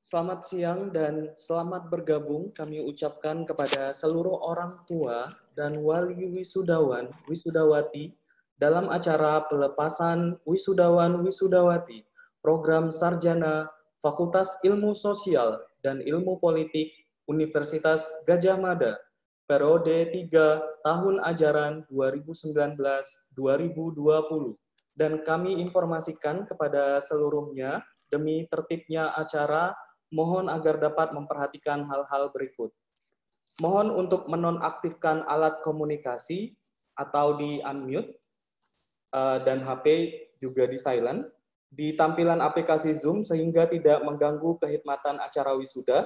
Selamat siang dan selamat bergabung kami ucapkan kepada seluruh orang tua dan wali wisudawan wisudawati dalam acara pelepasan wisudawan wisudawati program sarjana Fakultas Ilmu Sosial dan Ilmu Politik Universitas Gadjah Mada periode 3 tahun ajaran 2019-2020 dan kami informasikan kepada seluruhnya demi tertibnya acara. Mohon agar dapat memperhatikan hal-hal berikut. Mohon untuk menonaktifkan alat komunikasi atau di unmute dan HP juga di silent di tampilan aplikasi Zoom sehingga tidak mengganggu kehikmatan acara wisuda.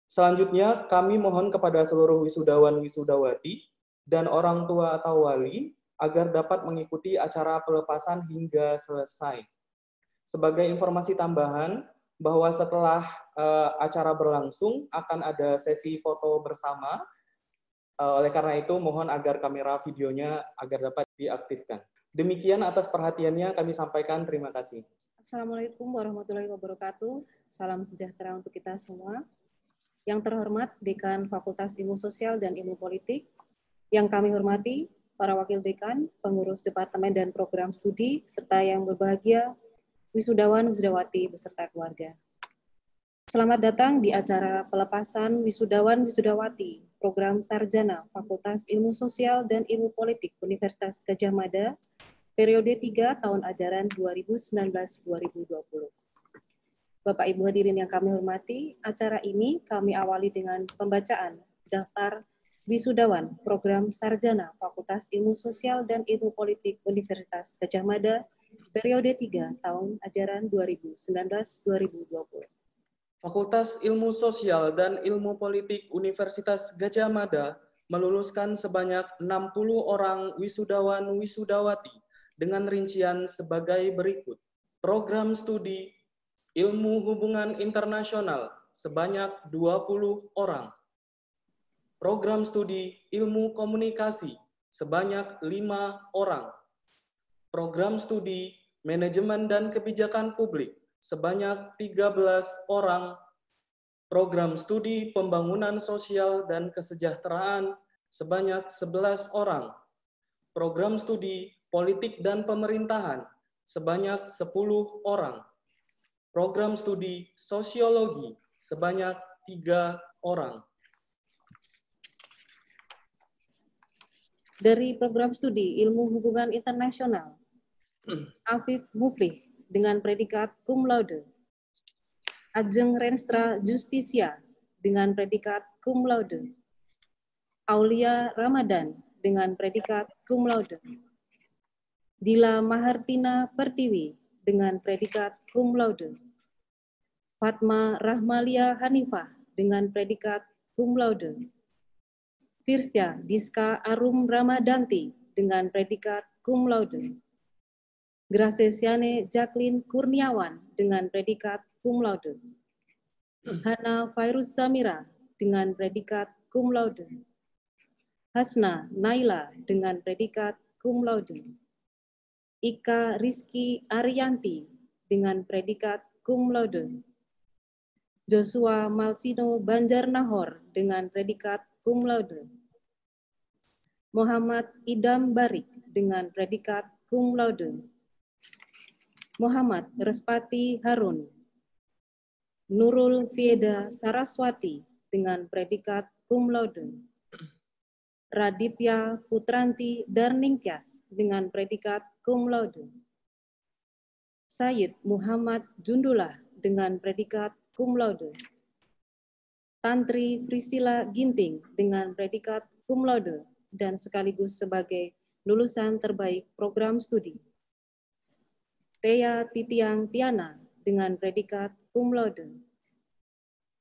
Selanjutnya, kami mohon kepada seluruh wisudawan wisudawati dan orang tua atau wali agar dapat mengikuti acara pelepasan hingga selesai. Sebagai informasi tambahan, bahwa setelah acara berlangsung akan ada sesi foto bersama. Oleh karena itu, mohon agar kamera videonya agar dapat diaktifkan. Demikian atas perhatiannya kami sampaikan. Terima kasih. Assalamualaikum warahmatullahi wabarakatuh. Salam sejahtera untuk kita semua. Yang terhormat Dekan Fakultas Ilmu Sosial dan Ilmu Politik, yang kami hormati para wakil dekan, pengurus departemen dan program studi, serta yang berbahagia wisudawan wisudawati beserta keluarga. Selamat datang di acara pelepasan wisudawan wisudawati program sarjana Fakultas Ilmu Sosial dan Ilmu Politik Universitas Gadjah Mada periode 3 tahun ajaran 2019-2020. Bapak Ibu hadirin yang kami hormati, acara ini kami awali dengan pembacaan daftar wisudawan program sarjana Fakultas Ilmu Sosial dan Ilmu Politik Universitas Gadjah Mada periode 3 tahun ajaran 2019-2020. Fakultas Ilmu Sosial dan Ilmu Politik Universitas Gadjah Mada meluluskan sebanyak 60 orang wisudawan wisudawati dengan rincian sebagai berikut. Program studi Ilmu Hubungan Internasional sebanyak 20 orang. Program studi Ilmu Komunikasi sebanyak 5 orang. Program studi Manajemen dan Kebijakan Publik sebanyak 13 orang, program studi pembangunan sosial dan kesejahteraan sebanyak 11 orang, program studi politik dan pemerintahan sebanyak 10 orang, program studi sosiologi sebanyak 3 orang. Dari program studi Ilmu Hubungan Internasional, Afif Muflih dengan predikat cum laude. Ajeng Renstra Justisia dengan predikat cum laude. Aulia Ramadan dengan predikat cum laude. Dila Mahartina Pertiwi dengan predikat cum laude. Fatma Rahmalia Hanifah dengan predikat cum laude. Firstia Diska Arum Ramadanti dengan predikat cum laude. Gracesiane Jacqueline Kurniawan dengan predikat cum laude. Hana Fairuz Zamira dengan predikat cum laude. Hasna Naila dengan predikat cum laude. Ika Rizky Ariyanti dengan predikat cum laude. Joshua Malsino Banjarnahor dengan predikat cum laude. Muhammad Idam Barik dengan predikat cum laude. Muhammad Respati Harun. Nurul Fieda Saraswati dengan predikat cum laude. Raditya Putranti Darningtyas dengan predikat cum laude. Sayyid Muhammad Jundullah dengan predikat cum laude. Tantri Priscilla Ginting dengan predikat cum laude dan sekaligus sebagai lulusan terbaik program studi. Tea Titiang Tiana dengan predikat cum laude.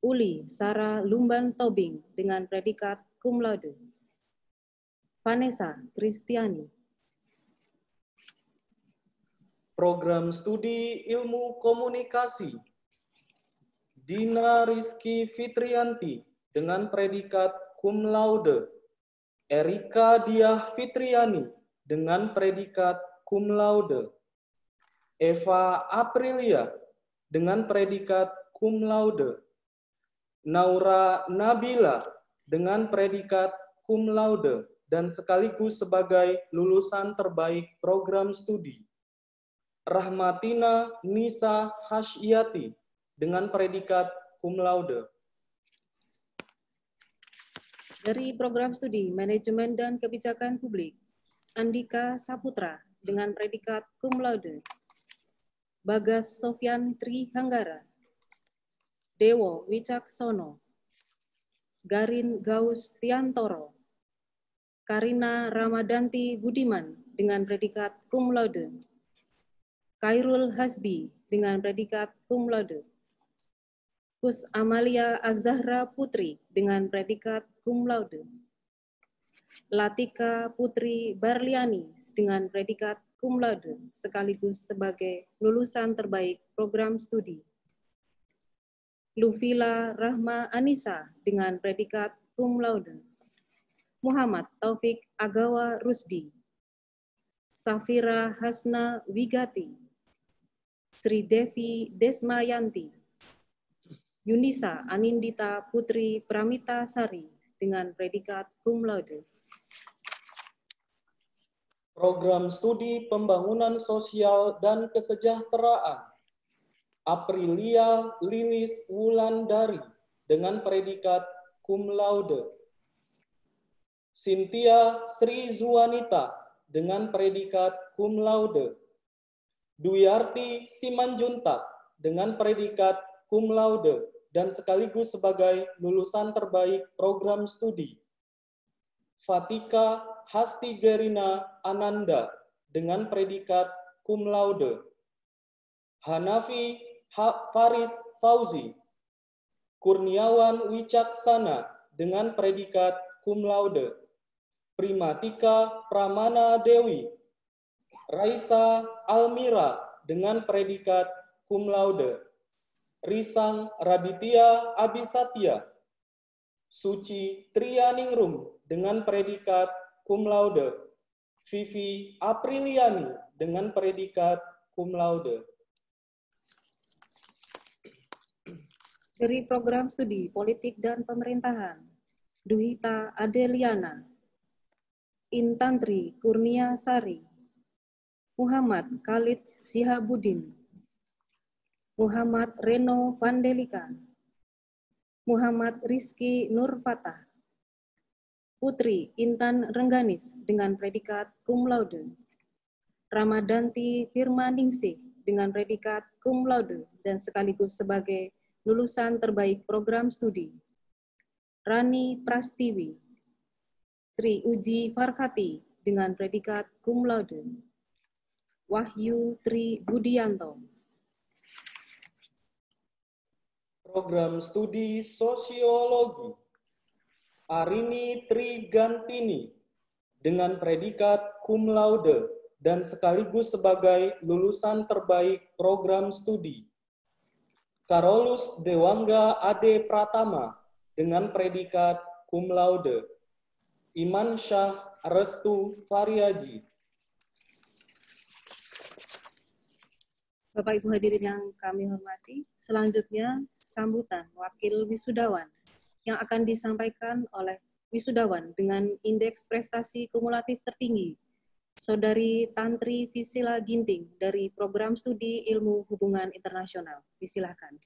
Uli Sarah Lumban Tobing dengan predikat cum laude. Vanessa Kristiani. Program studi Ilmu Komunikasi Dina Rizky Fitrianti dengan predikat cum laude. Erika Diah Fitriani dengan predikat cum laude. Eva Aprilia dengan predikat cum laude. Naura Nabila dengan predikat cum laude dan sekaligus sebagai lulusan terbaik program studi. Rahmatina Nisa Hasyiati dengan predikat cum laude. Dari program studi Manajemen dan Kebijakan Publik, Andika Saputra dengan predikat cum laude. Bagas Sofyan Trihanggara, Dewo Wicaksono, Garin Gaus Tiantoro, Karina Ramadanti Budiman dengan predikat cum laude. Khairul Hasbi dengan predikat cum laude. Kus Amalia Az-Zahra Putri dengan predikat cum laude. Latika Putri Barliani dengan predikat cum laude sekaligus sebagai lulusan terbaik program studi. Lufila Rahma Anissa dengan predikat cum laude. Muhammad Taufik Agawa Rusdi. Safira Hasna Wigati. Sri Devi Desmayanti. Yunisa Anindita Putri Pramita Sari dengan predikat cum laude. Program Studi Pembangunan Sosial dan Kesejahteraan. Aprilia Lilis Wulandari dengan predikat cum laude. Cynthia Sri Zuanita dengan predikat cum laude. Duyarti Simanjuntak dengan predikat cum laude dan sekaligus sebagai lulusan terbaik program studi. Fatika Hasti Gerina Ananda dengan predikat cum laude. Hanafi Faris Fauzi. Kurniawan Wicaksana dengan predikat cum laude. Primatika Pramana Dewi. Raisa Almira dengan predikat cum laude. Risang Raditya Abisatya. Suci Trianingrum dengan predikat cum laude. Vivi Apriliani dengan predikat cum laude. Dari program studi Politik dan Pemerintahan, Duhita Adeliana, Intantri Kurnia Sari, Muhammad Khalid Sihabudin, Muhammad Reno Vandelika, Muhammad Rizky Nurfatah, Putri Intan Rengganis dengan predikat cum laude, Ramadanti Firmaningsih dengan predikat cum laude dan sekaligus sebagai lulusan terbaik program studi. Rani Prastiwi, Tri Uji Farhati dengan predikat cum laude. Wahyu Tri Budianto. Program Studi Sosiologi. Arini Trigantini dengan predikat cum laude dan sekaligus sebagai lulusan terbaik program studi. Carolus Dewangga Ade Pratama dengan predikat cum laude. Iman Syah Restu Variaji. Bapak Ibu hadirin yang kami hormati, selanjutnya sambutan Wakil Wisudawan yang akan disampaikan oleh wisudawan dengan indeks prestasi kumulatif tertinggi, Saudari Tantri Visila Ginting dari Program Studi Ilmu Hubungan Internasional. Disilakan.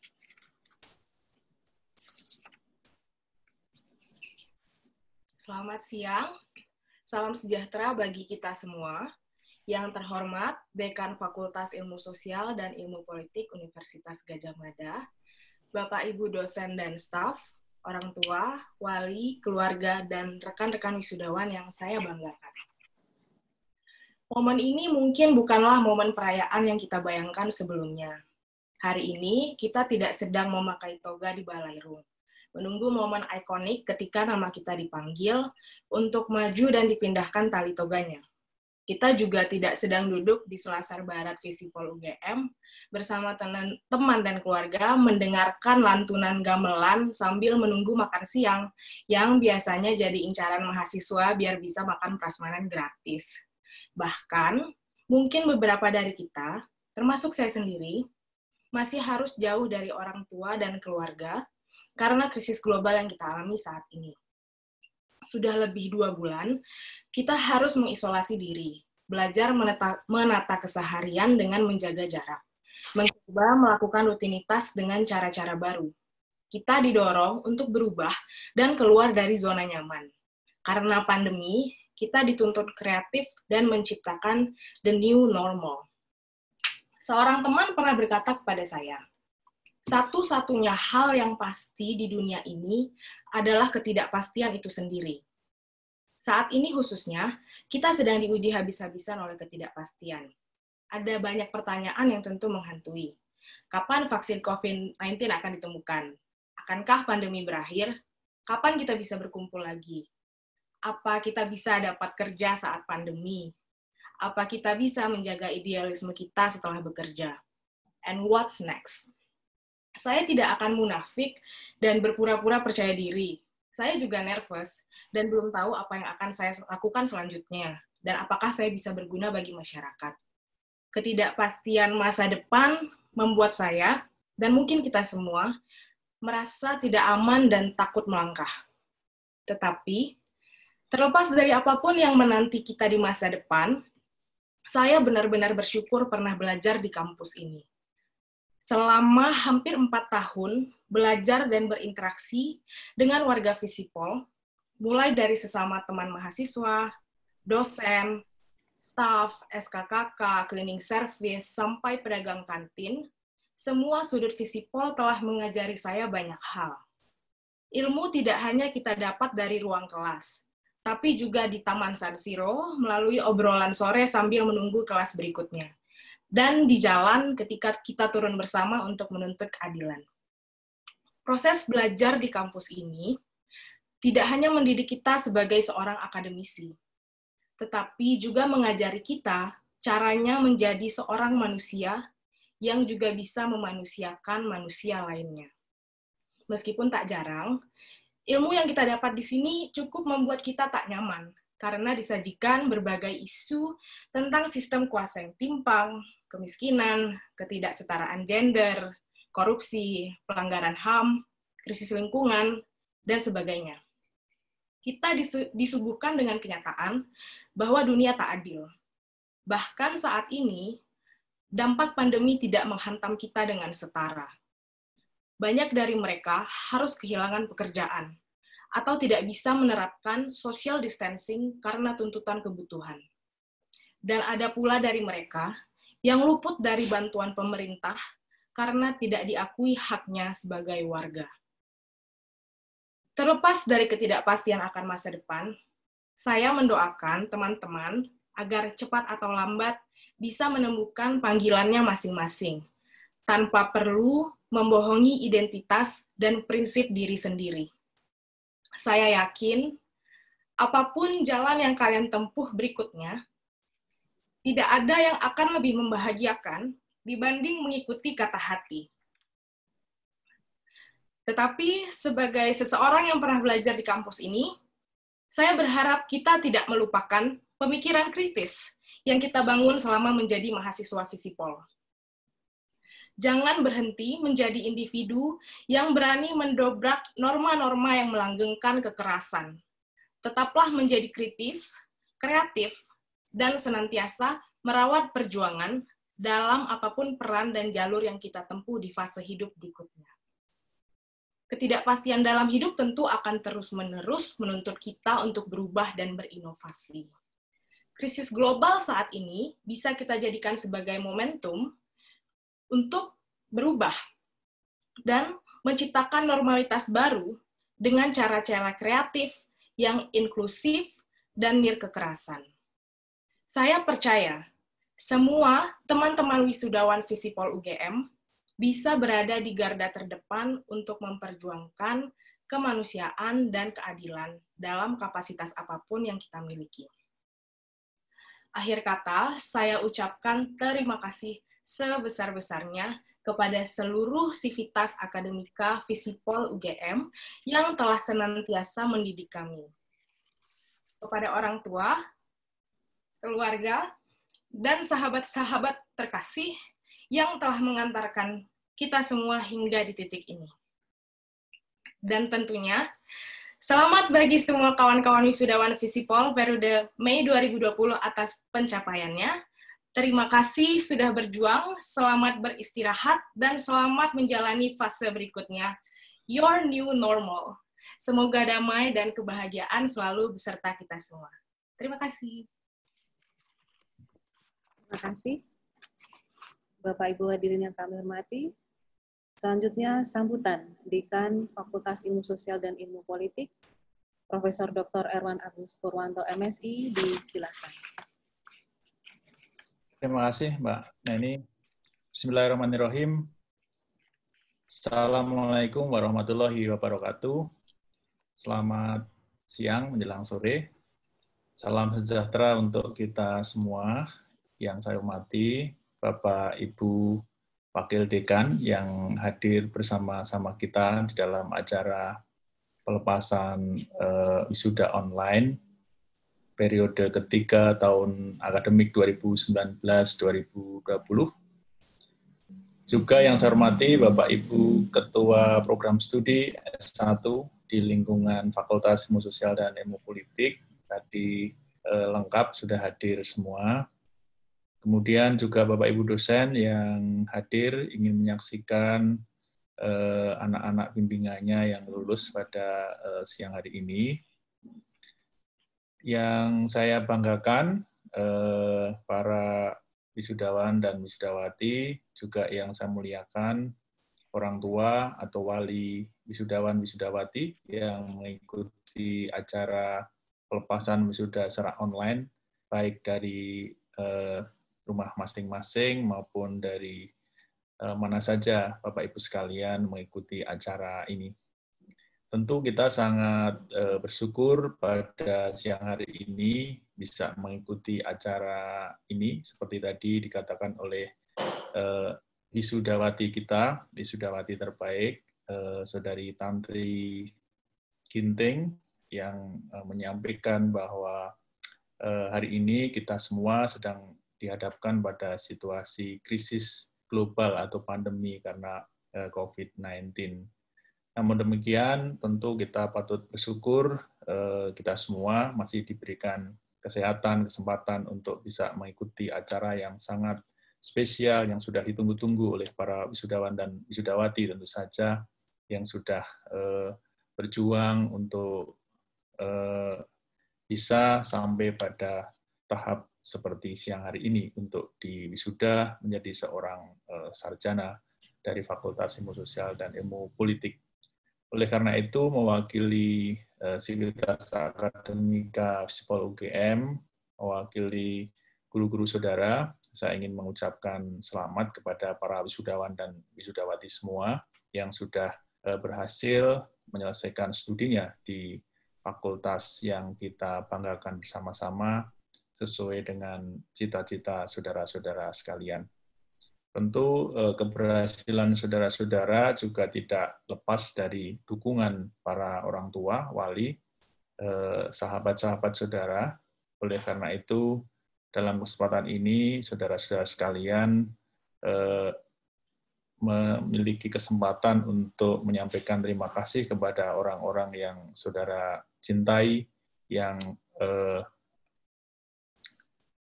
Selamat siang, salam sejahtera bagi kita semua. Yang terhormat, Dekan Fakultas Ilmu Sosial dan Ilmu Politik Universitas Gadjah Mada, Bapak Ibu dosen dan staf, orang tua, wali, keluarga, dan rekan-rekan wisudawan yang saya banggakan. Momen ini mungkin bukanlah momen perayaan yang kita bayangkan sebelumnya. Hari ini kita tidak sedang memakai toga di balairung, menunggu momen ikonik ketika nama kita dipanggil untuk maju dan dipindahkan tali toganya. Kita juga tidak sedang duduk di Selasar Barat Visipol UGM bersama teman dan keluarga mendengarkan lantunan gamelan sambil menunggu makan siang yang biasanya jadi incaran mahasiswa biar bisa makan prasmanan gratis. Bahkan, mungkin beberapa dari kita, termasuk saya sendiri, masih harus jauh dari orang tua dan keluarga karena krisis global yang kita alami saat ini. Sudah lebih 2 bulan, kita harus mengisolasi diri, belajar menata keseharian dengan menjaga jarak, mencoba melakukan rutinitas dengan cara-cara baru. Kita didorong untuk berubah dan keluar dari zona nyaman. Karena pandemi, kita dituntut kreatif dan menciptakan the new normal. Seorang teman pernah berkata kepada saya, satu-satunya hal yang pasti di dunia ini adalah ketidakpastian itu sendiri. Saat ini khususnya, kita sedang diuji habis-habisan oleh ketidakpastian. Ada banyak pertanyaan yang tentu menghantui. Kapan vaksin COVID-19 akan ditemukan? Akankah pandemi berakhir? Kapan kita bisa berkumpul lagi? Apa kita bisa dapat kerja saat pandemi? Apa kita bisa menjaga idealisme kita setelah bekerja? And what's next? Saya tidak akan munafik dan berpura-pura percaya diri. Saya juga nervous dan belum tahu apa yang akan saya lakukan selanjutnya dan apakah saya bisa berguna bagi masyarakat. Ketidakpastian masa depan membuat saya, dan mungkin kita semua, merasa tidak aman dan takut melangkah. Tetapi, terlepas dari apapun yang menanti kita di masa depan, saya benar-benar bersyukur pernah belajar di kampus ini. Selama hampir 4 tahun, belajar dan berinteraksi dengan warga Visipol, mulai dari sesama teman mahasiswa, dosen, staf, SKKK, cleaning service, sampai pedagang kantin, semua sudut Visipol telah mengajari saya banyak hal. Ilmu tidak hanya kita dapat dari ruang kelas, tapi juga di Taman San Siro melalui obrolan sore sambil menunggu kelas berikutnya. Dan di jalan ketika kita turun bersama untuk menuntut keadilan. Proses belajar di kampus ini tidak hanya mendidik kita sebagai seorang akademisi, tetapi juga mengajari kita caranya menjadi seorang manusia yang juga bisa memanusiakan manusia lainnya. Meskipun tak jarang, ilmu yang kita dapat di sini cukup membuat kita tak nyaman, karena disajikan berbagai isu tentang sistem kuasa yang timpang, kemiskinan, ketidaksetaraan gender, korupsi, pelanggaran HAM, krisis lingkungan, dan sebagainya. Kita disuguhkan dengan kenyataan bahwa dunia tak adil. Bahkan saat ini, dampak pandemi tidak menghantam kita dengan setara. Banyak dari mereka harus kehilangan pekerjaan, atau tidak bisa menerapkan social distancing karena tuntutan kebutuhan. Dan ada pula dari mereka yang luput dari bantuan pemerintah karena tidak diakui haknya sebagai warga. Terlepas dari ketidakpastian akan masa depan, saya mendoakan teman-teman agar cepat atau lambat bisa menemukan panggilannya masing-masing, tanpa perlu membohongi identitas dan prinsip diri sendiri. Saya yakin, apapun jalan yang kalian tempuh berikutnya, tidak ada yang akan lebih membahagiakan dibanding mengikuti kata hati. Tetapi sebagai seseorang yang pernah belajar di kampus ini, saya berharap kita tidak melupakan pemikiran kritis yang kita bangun selama menjadi mahasiswa Visipol. Jangan berhenti menjadi individu yang berani mendobrak norma-norma yang melanggengkan kekerasan. Tetaplah menjadi kritis, kreatif, dan senantiasa merawat perjuangan dalam apapun peran dan jalur yang kita tempuh di fase hidup berikutnya. Ketidakpastian dalam hidup tentu akan terus-menerus menuntut kita untuk berubah dan berinovasi. Krisis global saat ini bisa kita jadikan sebagai momentum untuk berubah dan menciptakan normalitas baru dengan cara-cara kreatif yang inklusif dan nirkekerasan. Saya percaya semua teman-teman wisudawan Visipol UGM bisa berada di garda terdepan untuk memperjuangkan kemanusiaan dan keadilan dalam kapasitas apapun yang kita miliki. Akhir kata, saya ucapkan terima kasih sebesar-besarnya kepada seluruh sivitas akademika Visipol UGM yang telah senantiasa mendidik kami. Kepada orang tua, keluarga, dan sahabat-sahabat terkasih yang telah mengantarkan kita semua hingga di titik ini. Dan tentunya, selamat bagi semua kawan-kawan wisudawan Visipol periode Mei 2020 atas pencapaiannya. Terima kasih sudah berjuang, selamat beristirahat, dan selamat menjalani fase berikutnya, your new normal. Semoga damai dan kebahagiaan selalu beserta kita semua. Terima kasih. Terima kasih. Bapak Ibu hadirin yang kami hormati. Selanjutnya sambutan Dekan Fakultas Ilmu Sosial dan Ilmu Politik, Profesor Dr. Erwan Agus Purwanto MSI, disilakan. Terima kasih Mbak Neni. Bismillahirrahmanirrahim. Assalamualaikum warahmatullahi wabarakatuh. Selamat siang menjelang sore. Salam sejahtera untuk kita semua. Yang saya hormati Bapak Ibu Wakil Dekan yang hadir bersama-sama kita di dalam acara pelepasan wisuda online periode ketiga tahun akademik 2019-2020. Juga yang saya hormati Bapak Ibu Ketua Program Studi S1 di lingkungan Fakultas Ilmu Sosial dan Ilmu Politik, tadi lengkap sudah hadir semua. Kemudian juga Bapak Ibu dosen yang hadir ingin menyaksikan anak-anak bimbingannya yang lulus pada siang hari ini. Yang saya banggakan, para wisudawan dan wisudawati, juga yang saya muliakan, orang tua atau wali wisudawan wisudawati yang mengikuti acara pelepasan wisuda secara online, baik dari rumah masing-masing maupun dari mana saja Bapak Ibu sekalian mengikuti acara ini. Tentu kita sangat bersyukur pada siang hari ini bisa mengikuti acara ini, seperti tadi dikatakan oleh wisudawati kita, wisudawati terbaik, Saudari Tantri Ginting, yang menyampaikan bahwa hari ini kita semua sedang dihadapkan pada situasi krisis global atau pandemi karena COVID-19. Namun demikian, tentu kita patut bersyukur kita semua masih diberikan kesehatan, kesempatan untuk bisa mengikuti acara yang sangat spesial yang sudah ditunggu-tunggu oleh para wisudawan dan wisudawati tentu saja yang sudah berjuang untuk bisa sampai pada tahap seperti siang hari ini untuk diwisuda menjadi seorang sarjana dari Fakultas Ilmu Sosial dan Ilmu Politik. Oleh karena itu, mewakili Sivitas Akademika Visipol UGM, mewakili guru-guru saudara, saya ingin mengucapkan selamat kepada para wisudawan dan wisudawati semua yang sudah berhasil menyelesaikan studinya di fakultas yang kita banggakan bersama-sama sesuai dengan cita-cita saudara-saudara sekalian. Tentu keberhasilan saudara-saudara juga tidak lepas dari dukungan para orang tua, wali, sahabat-sahabat saudara. Oleh karena itu, dalam kesempatan ini, saudara-saudara sekalian memiliki kesempatan untuk menyampaikan terima kasih kepada orang-orang yang saudara cintai, yang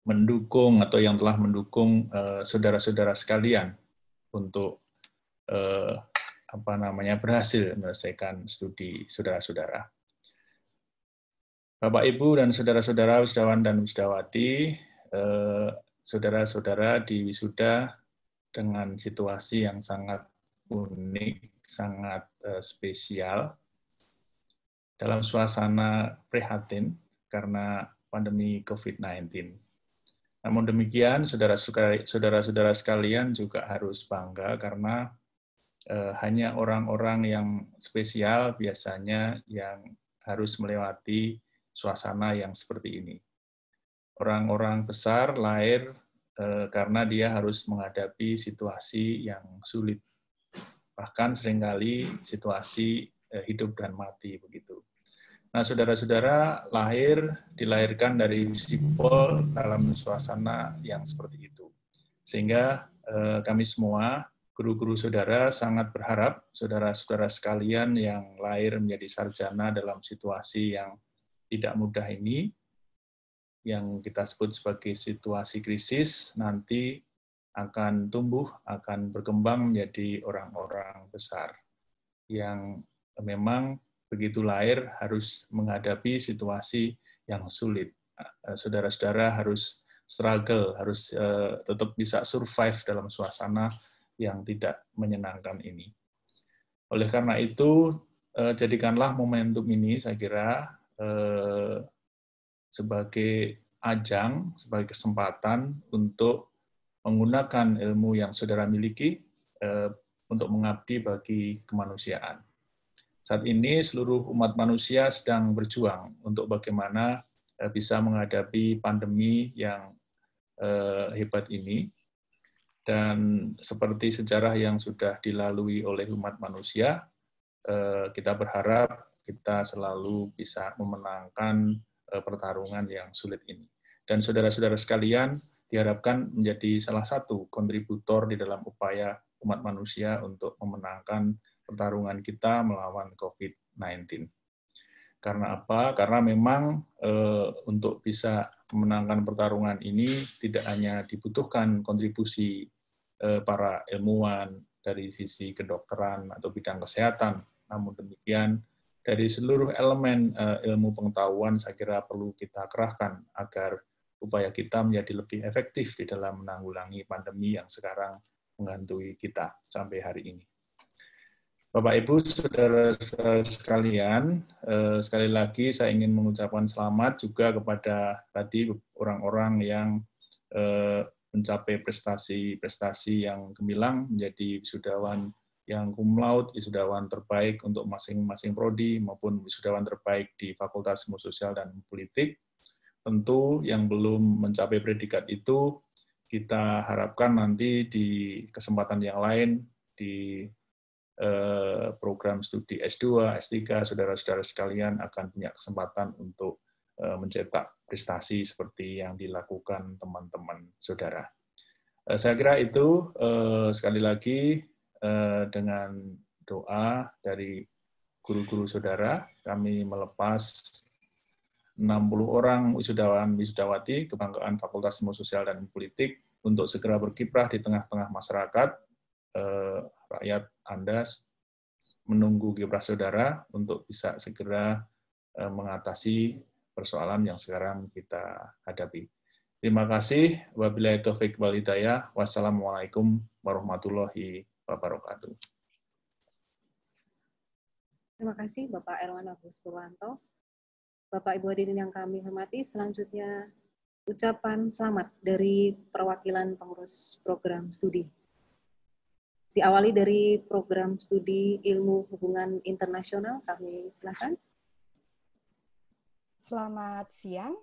mendukung atau yang telah mendukung saudara-saudara sekalian untuk berhasil menyelesaikan studi saudara-saudara. Bapak Ibu dan saudara-saudara wisudawan dan wisudawati, saudara-saudara di wisuda dengan situasi yang sangat unik, sangat spesial dalam suasana prihatin karena pandemi COVID-19. Namun demikian, saudara-saudara sekalian juga harus bangga karena hanya orang-orang yang spesial biasanya yang harus melewati suasana yang seperti ini. Orang-orang besar lahir karena dia harus menghadapi situasi yang sulit. Bahkan seringkali situasi hidup dan mati begitu. Nah, saudara-saudara dilahirkan dari Visipol dalam suasana yang seperti itu. Sehingga kami semua guru-guru saudara sangat berharap saudara-saudara sekalian yang lahir menjadi sarjana dalam situasi yang tidak mudah ini, yang kita sebut sebagai situasi krisis, nanti akan tumbuh, akan berkembang menjadi orang-orang besar yang memang begitu lahir harus menghadapi situasi yang sulit. Saudara-saudara harus struggle, harus tetap bisa survive dalam suasana yang tidak menyenangkan ini. Oleh karena itu, jadikanlah momentum ini, saya kira, sebagai ajang, sebagai kesempatan untuk menggunakan ilmu yang saudara miliki untuk mengabdi bagi kemanusiaan. Saat ini seluruh umat manusia sedang berjuang untuk bagaimana bisa menghadapi pandemi yang hebat ini. Dan seperti sejarah yang sudah dilalui oleh umat manusia, kita berharap kita selalu bisa memenangkan pertarungan yang sulit ini. Dan saudara-saudara sekalian diharapkan menjadi salah satu kontributor di dalam upaya umat manusia untuk memenangkan pertarungan kita melawan COVID-19. Karena apa? Karena memang untuk bisa memenangkan pertarungan ini tidak hanya dibutuhkan kontribusi para ilmuwan dari sisi kedokteran atau bidang kesehatan, namun demikian dari seluruh elemen ilmu pengetahuan saya kira perlu kita kerahkan agar upaya kita menjadi lebih efektif di dalam menanggulangi pandemi yang sekarang menghantui kita sampai hari ini. Bapak Ibu, saudara-saudara sekalian, sekali lagi saya ingin mengucapkan selamat juga kepada tadi orang-orang yang mencapai prestasi-prestasi yang gemilang, menjadi wisudawan yang cum laude, wisudawan terbaik untuk masing-masing prodi, maupun wisudawan terbaik di Fakultas Ilmu Sosial dan Politik. Tentu yang belum mencapai predikat itu, kita harapkan nanti di kesempatan yang lain, di program studi S2, S3, saudara-saudara sekalian akan punya kesempatan untuk mencetak prestasi seperti yang dilakukan teman-teman saudara. Saya kira itu sekali lagi dengan doa dari guru-guru saudara, kami melepas 60 orang wisudawan wisudawati kebanggaan Fakultas Ilmu Sosial dan Politik untuk segera berkiprah di tengah-tengah masyarakat. Rakyat Anda menunggu kiprah saudara untuk bisa segera mengatasi persoalan yang sekarang kita hadapi. Terima kasih. Wabillahi taufiq wal hidayah. Wassalamualaikum warahmatullahi wabarakatuh. Terima kasih Bapak Erwan Agus Purwanto. Bapak Ibu hadirin yang kami hormati, selanjutnya ucapan selamat dari perwakilan pengurus program studi. Diawali dari program studi Ilmu Hubungan Internasional, kami silakan. Selamat siang.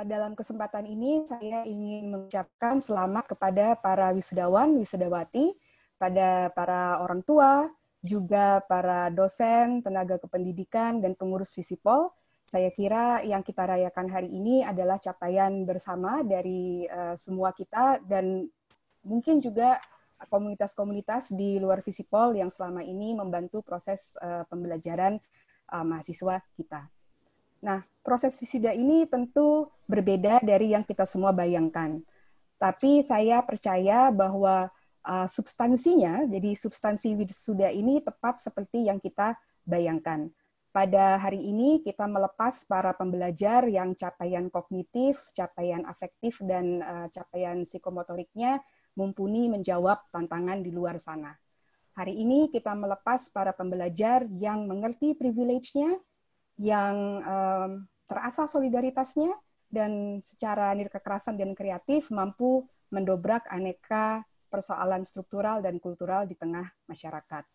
Dalam kesempatan ini saya ingin mengucapkan selamat kepada para wisudawan, wisudawati, pada para orang tua, juga para dosen, tenaga kependidikan, dan pengurus Visipol. Saya kira yang kita rayakan hari ini adalah capaian bersama dari semua kita, dan mungkin juga komunitas-komunitas di luar Visipol yang selama ini membantu proses pembelajaran mahasiswa kita. Nah, proses wisuda ini tentu berbeda dari yang kita semua bayangkan. Tapi saya percaya bahwa substansinya, jadi substansi wisuda ini tepat seperti yang kita bayangkan. Pada hari ini kita melepas para pembelajar yang capaian kognitif, capaian afektif, dan capaian psikomotoriknya mumpuni menjawab tantangan di luar sana. Hari ini kita melepas para pembelajar yang mengerti privilege-nya, yang terasa solidaritasnya, dan secara nirkekerasan dan kreatif mampu mendobrak aneka persoalan struktural dan kultural di tengah masyarakat.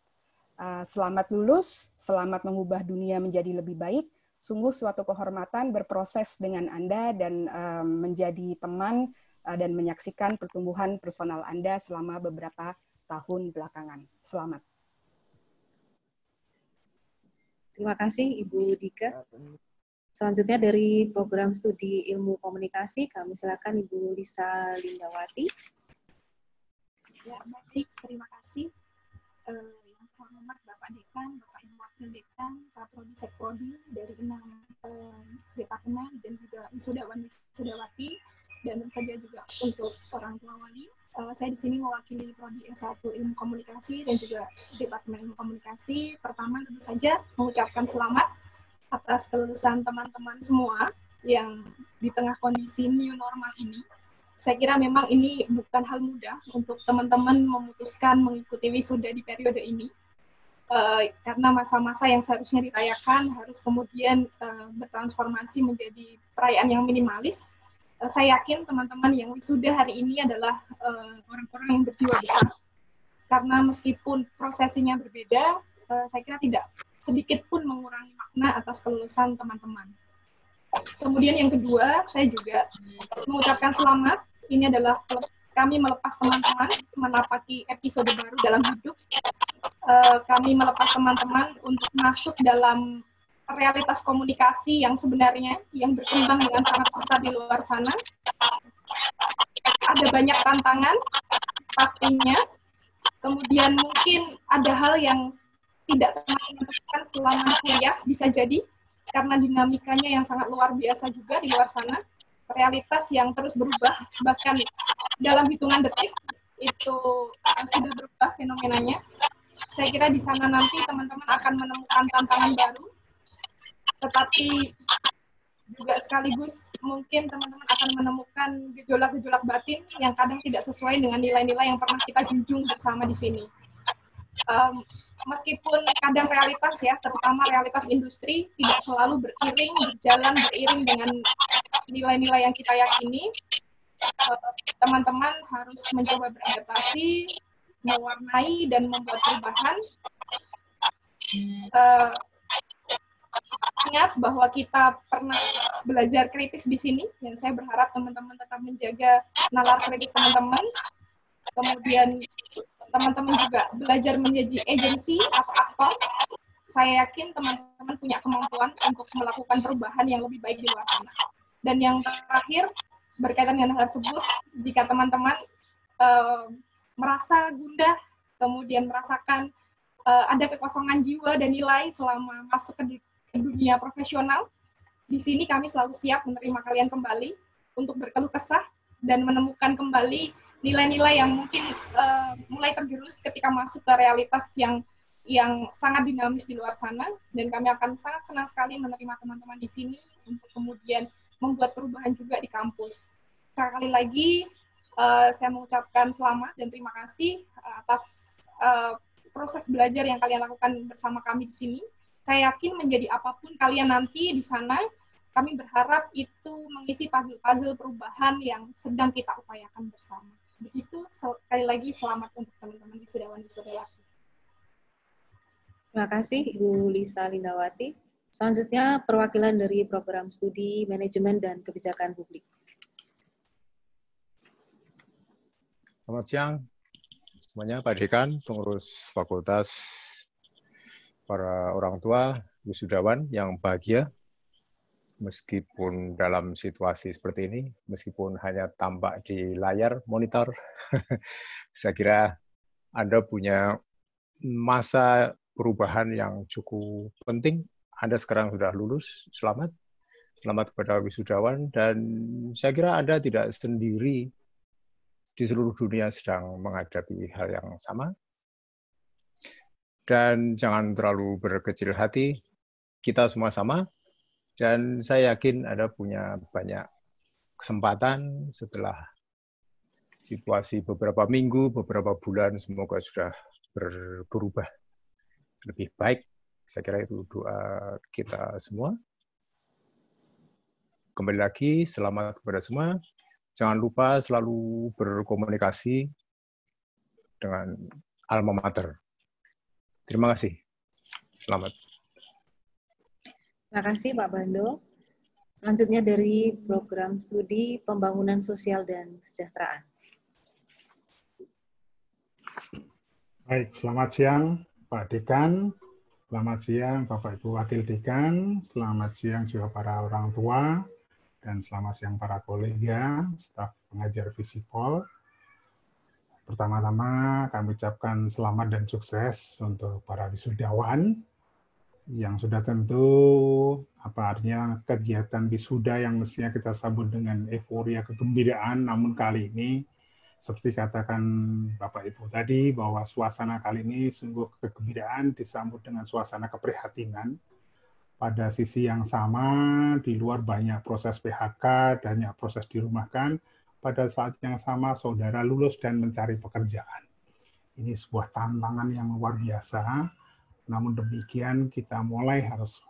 Selamat lulus, selamat mengubah dunia menjadi lebih baik. Sungguh suatu kehormatan berproses dengan Anda dan menjadi teman dan menyaksikan pertumbuhan personal Anda selama beberapa tahun belakangan. Selamat. Terima kasih Ibu Dika. Selanjutnya dari program studi Ilmu Komunikasi, kami silakan Ibu Lisa Lindawati. Ya, baik, terima kasih. Yang terhormat Bapak Dekan, Bapak Ibu Wakil Dekan, Kaprodi Sekprodi dari 6 departemen dan juga wisudawan-wisudawati, dan tentu saja juga untuk orang tua wali. Saya di sini mewakili Prodi S1 Ilmu Komunikasi dan juga Departemen Ilmu Komunikasi. Pertama tentu saja mengucapkan selamat atas kelulusan teman-teman semua yang di tengah kondisi new normal ini. Saya kira memang ini bukan hal mudah untuk teman-teman memutuskan mengikuti wisuda di periode ini. Karena masa-masa yang seharusnya dirayakan harus kemudian bertransformasi menjadi perayaan yang minimalis. Saya yakin teman-teman yang wisuda hari ini adalah orang-orang yang berjiwa besar. Karena meskipun prosesinya berbeda, saya kira tidak sedikit pun mengurangi makna atas kelulusan teman-teman. Kemudian yang kedua, saya juga mengucapkan selamat. Ini adalah kami melepas teman-teman menapaki episode baru dalam hidup. Kami melepas teman-teman untuk masuk dalam realitas komunikasi yang sebenarnya, yang berkembang dengan sangat pesat di luar sana. Ada banyak tantangan, pastinya. Kemudian mungkin ada hal yang tidak teman-teman selama kuliah, bisa jadi, karena dinamikanya yang sangat luar biasa juga di luar sana, realitas yang terus berubah, bahkan dalam hitungan detik, itu sudah berubah fenomenanya. Saya kira di sana nanti teman-teman akan menemukan tantangan baru, tetapi juga sekaligus mungkin teman-teman akan menemukan gejolak-gejolak batin yang kadang tidak sesuai dengan nilai-nilai yang pernah kita junjung bersama di sini. Meskipun kadang realitas ya, terutama realitas industri, tidak selalu berjalan beriring dengan nilai-nilai yang kita yakini, teman-teman harus mencoba beradaptasi, mewarnai dan membuat perubahan. Ingat bahwa kita pernah belajar kritis di sini, dan saya berharap teman-teman tetap menjaga nalar kritis teman-teman. Kemudian teman-teman juga belajar menjadi agensi atau aktor. Saya yakin teman-teman punya kemampuan untuk melakukan perubahan yang lebih baik di luar sana. Dan yang terakhir, berkaitan dengan hal tersebut, jika teman-teman merasa gundah, kemudian merasakan ada kekosongan jiwa dan nilai selama masuk ke dunia profesional, di sini kami selalu siap menerima kalian kembali untuk berkeluh kesah dan menemukan kembali nilai-nilai yang mungkin mulai tergerus ketika masuk ke realitas yang sangat dinamis di luar sana, dan kami akan sangat senang sekali menerima teman-teman di sini untuk kemudian membuat perubahan juga di kampus. Sekali lagi, saya mengucapkan selamat dan terima kasih atas proses belajar yang kalian lakukan bersama kami di sini. Saya yakin menjadi apapun kalian nanti di sana, kami berharap itu mengisi puzzle-puzzle perubahan yang sedang kita upayakan bersama. Begitu, sekali lagi selamat untuk teman-teman wisudawan-wisudawati. Terima kasih Ibu Lisa Lindawati. Selanjutnya perwakilan dari Program Studi Manajemen dan Kebijakan Publik. Selamat siang semuanya, Pak Dekan, pengurus fakultas, para orang tua, wisudawan yang bahagia. Meskipun dalam situasi seperti ini, meskipun hanya tampak di layar monitor, saya kira Anda punya masa perubahan yang cukup penting. Anda sekarang sudah lulus, selamat. Selamat kepada wisudawan, dan saya kira Anda tidak sendiri. Di seluruh dunia sedang menghadapi hal yang sama. Dan jangan terlalu berkecil hati, kita semua sama. Dan saya yakin Anda punya banyak kesempatan setelah situasi beberapa minggu, beberapa bulan, semoga sudah berubah lebih baik. Saya kira itu doa kita semua. Kembali lagi, selamat kepada semua. Jangan lupa selalu berkomunikasi dengan alma mater. Terima kasih. Selamat. Terima kasih Pak Bando. Selanjutnya dari Program Studi Pembangunan Sosial dan Kesejahteraan. Baik, selamat siang Pak Dekan, selamat siang Bapak Ibu Wakil Dekan, selamat siang juga para orang tua, dan selamat siang para kolega, staf pengajar Visipol. Pertama-tama kami ucapkan selamat dan sukses untuk para wisudawan yang sudah tentu apa artinya kegiatan wisuda yang mestinya kita sambut dengan euforia kegembiraan, namun kali ini seperti katakan Bapak Ibu tadi bahwa suasana kali ini sungguh kegembiraan disambut dengan suasana keprihatinan. Pada sisi yang sama, di luar banyak proses PHK, banyak proses dirumahkan, pada saat yang sama saudara lulus dan mencari pekerjaan. Ini sebuah tantangan yang luar biasa. Namun demikian kita mulai harus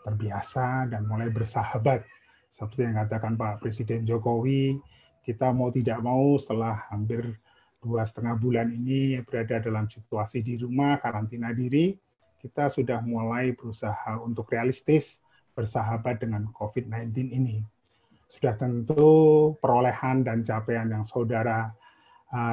terbiasa dan mulai bersahabat. Seperti yang katakan Pak Presiden Jokowi, kita mau tidak mau setelah hampir 2,5 bulan ini berada dalam situasi di rumah, karantina diri, kita sudah mulai berusaha untuk realistis bersahabat dengan COVID-19 ini. Sudah tentu perolehan dan capaian yang saudara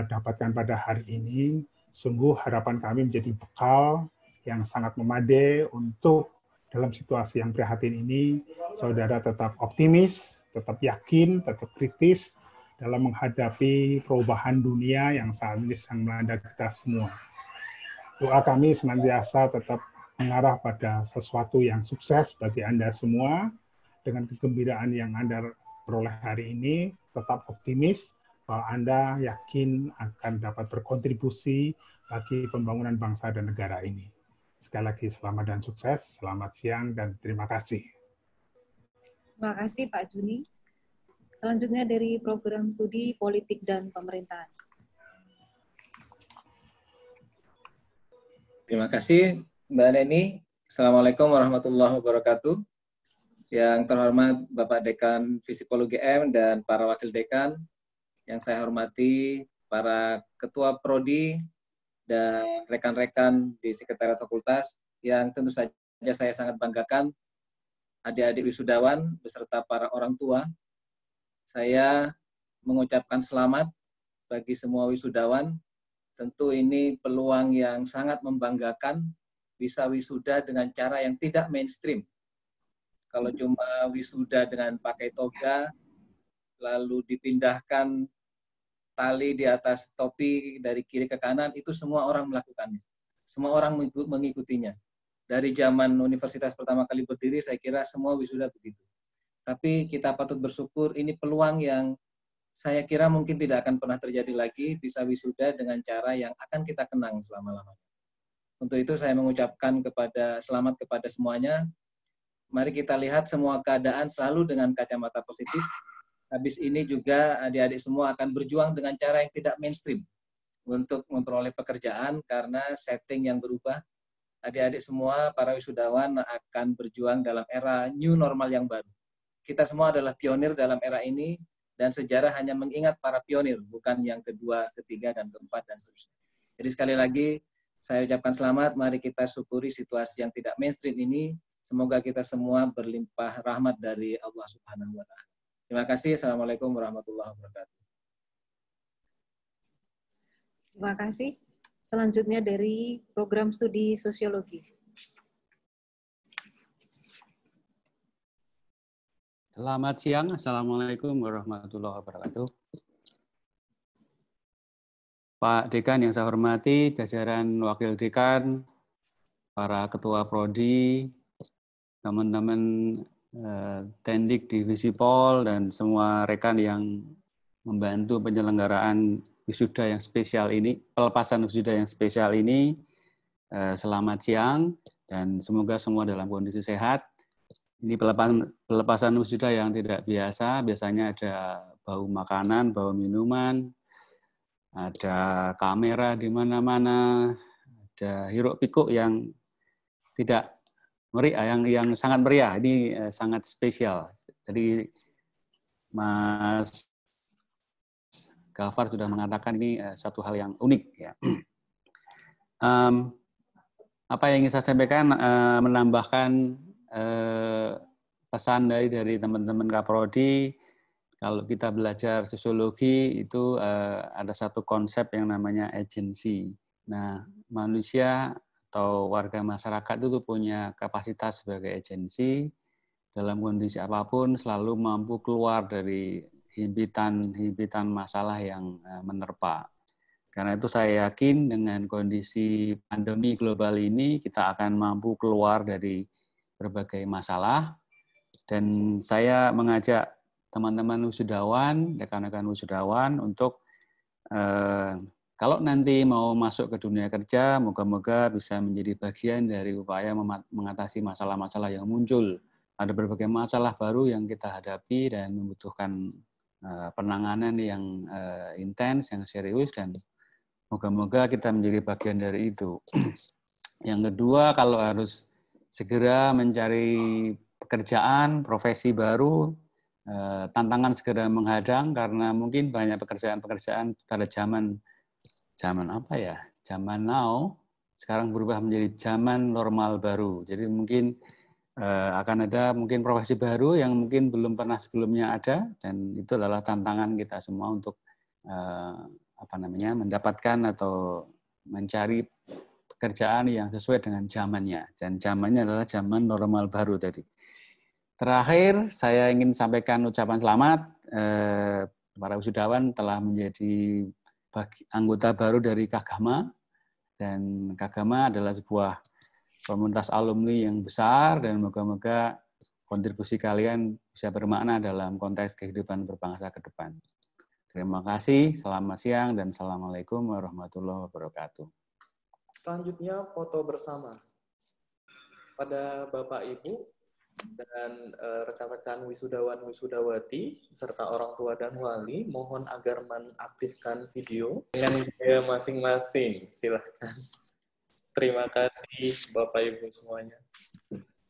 dapatkan pada hari ini, sungguh harapan kami menjadi bekal yang sangat memadai untuk dalam situasi yang prihatin ini, saudara tetap optimis, tetap yakin, tetap kritis dalam menghadapi perubahan dunia yang saat ini sedang melanda kita semua. Doa kami senantiasa tetap mengarah pada sesuatu yang sukses bagi Anda semua, dengan kegembiraan yang Anda peroleh hari ini, tetap optimis, bahwa Anda yakin akan dapat berkontribusi bagi pembangunan bangsa dan negara ini. Sekali lagi selamat dan sukses, selamat siang dan terima kasih. Terima kasih Pak Juni. Selanjutnya dari program studi politik dan pemerintahan. Terima kasih Mbak Neni. Assalamualaikum warahmatullahi wabarakatuh. Yang terhormat Bapak Dekan Fisipol UGM dan para wakil dekan, yang saya hormati para ketua prodi dan rekan-rekan di sekretariat fakultas, yang tentu saja saya sangat banggakan, adik-adik wisudawan beserta para orang tua. Saya mengucapkan selamat bagi semua wisudawan. Tentu ini peluang yang sangat membanggakan, bisa wisuda dengan cara yang tidak mainstream. Kalau cuma wisuda dengan pakai toga, lalu dipindahkan tali di atas topi dari kiri ke kanan, itu semua orang melakukannya. Semua orang mengikutinya. Dari zaman universitas pertama kali berdiri, saya kira semua wisuda begitu. Tapi kita patut bersyukur, ini peluang yang saya kira mungkin tidak akan pernah terjadi lagi, bisa wisuda dengan cara yang akan kita kenang selama-lamanya. Untuk itu saya mengucapkan selamat kepada semuanya. Mari kita lihat semua keadaan selalu dengan kacamata positif. Habis ini juga adik-adik semua akan berjuang dengan cara yang tidak mainstream untuk memperoleh pekerjaan karena setting yang berubah. Adik-adik semua, para wisudawan akan berjuang dalam era new normal yang baru. Kita semua adalah pionir dalam era ini dan sejarah hanya mengingat para pionir, bukan yang kedua, ketiga, dan keempat, dan seterusnya. Jadi sekali lagi, saya ucapkan selamat, mari kita syukuri situasi yang tidak mainstream ini. Semoga kita semua berlimpah rahmat dari Allah Subhanahu wa Ta'ala. Terima kasih. Assalamualaikum warahmatullahi wabarakatuh. Terima kasih. Selanjutnya dari program studi sosiologi. Selamat siang. Assalamualaikum warahmatullahi wabarakatuh. Pak Dekan yang saya hormati, jajaran wakil dekan, para ketua prodi, teman-teman Tendik di Visipol, dan semua rekan yang membantu penyelenggaraan wisuda yang spesial ini, pelepasan wisuda yang spesial ini. Selamat siang, dan semoga semua dalam kondisi sehat. Ini pelepasan wisuda yang tidak biasa, biasanya ada bau makanan, bau minuman, ada kamera di mana-mana, ada hiruk pikuk yang tidak meriah, yang sangat meriah. Ini sangat spesial. Jadi Mas Gafar sudah mengatakan ini suatu hal yang unik. Ya. Apa yang ingin saya sampaikan, menambahkan pesan dari teman-teman Kaprodi. Kalau kita belajar sosiologi itu ada satu konsep yang namanya agency. Nah, manusia atau warga masyarakat itu punya kapasitas sebagai agensi, dalam kondisi apapun selalu mampu keluar dari himpitan masalah yang menerpa. Karena itu saya yakin dengan kondisi pandemi global ini kita akan mampu keluar dari berbagai masalah. Dan saya mengajak teman-teman wisudawan, rekan-rekan wisudawan untuk kalau nanti mau masuk ke dunia kerja, moga-moga bisa menjadi bagian dari upaya mengatasi masalah-masalah yang muncul. Ada berbagai masalah baru yang kita hadapi dan membutuhkan penanganan yang intens, yang serius, dan moga-moga kita menjadi bagian dari itu. Yang kedua, kalau harus segera mencari pekerjaan, profesi baru, tantangan segera menghadang karena mungkin banyak pekerjaan-pekerjaan pada zaman apa ya? Zaman now sekarang berubah menjadi zaman normal baru. Jadi mungkin akan ada mungkin profesi baru yang mungkin belum pernah sebelumnya ada, dan itu adalah tantangan kita semua untuk mendapatkan atau mencari pekerjaan yang sesuai dengan zamannya, dan zamannya adalah zaman normal baru tadi. Terakhir, saya ingin sampaikan ucapan selamat. Para wisudawan telah menjadi anggota baru dari Kagama, dan Kagama adalah sebuah komunitas alumni yang besar, dan moga-moga kontribusi kalian bisa bermakna dalam konteks kehidupan berbangsa ke depan. Terima kasih, selamat siang, dan Assalamualaikum warahmatullahi wabarakatuh. Selanjutnya foto bersama. Pada Bapak Ibu dan rekan-rekan wisudawan-wisudawati serta orang tua dan wali, mohon agar mengaktifkan video dengan gaya masing-masing. Silakan. Terima kasih Bapak Ibu semuanya.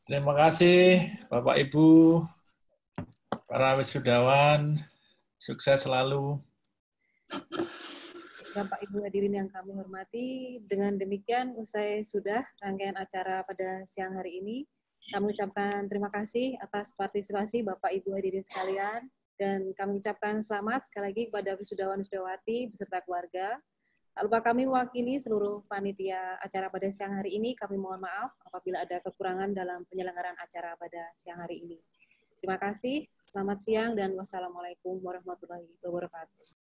Terima kasih Bapak Ibu, para wisudawan, sukses selalu. Bapak Ibu hadirin yang kami hormati, dengan demikian usai sudah rangkaian acara pada siang hari ini. Kami ucapkan terima kasih atas partisipasi Bapak Ibu hadirin sekalian, dan kami ucapkan selamat sekali lagi kepada wisudawan-wisudawati beserta keluarga. Tak lupa kami mewakili seluruh panitia acara pada siang hari ini. Kami mohon maaf apabila ada kekurangan dalam penyelenggaraan acara pada siang hari ini. Terima kasih, selamat siang, dan wassalamualaikum warahmatullahi wabarakatuh.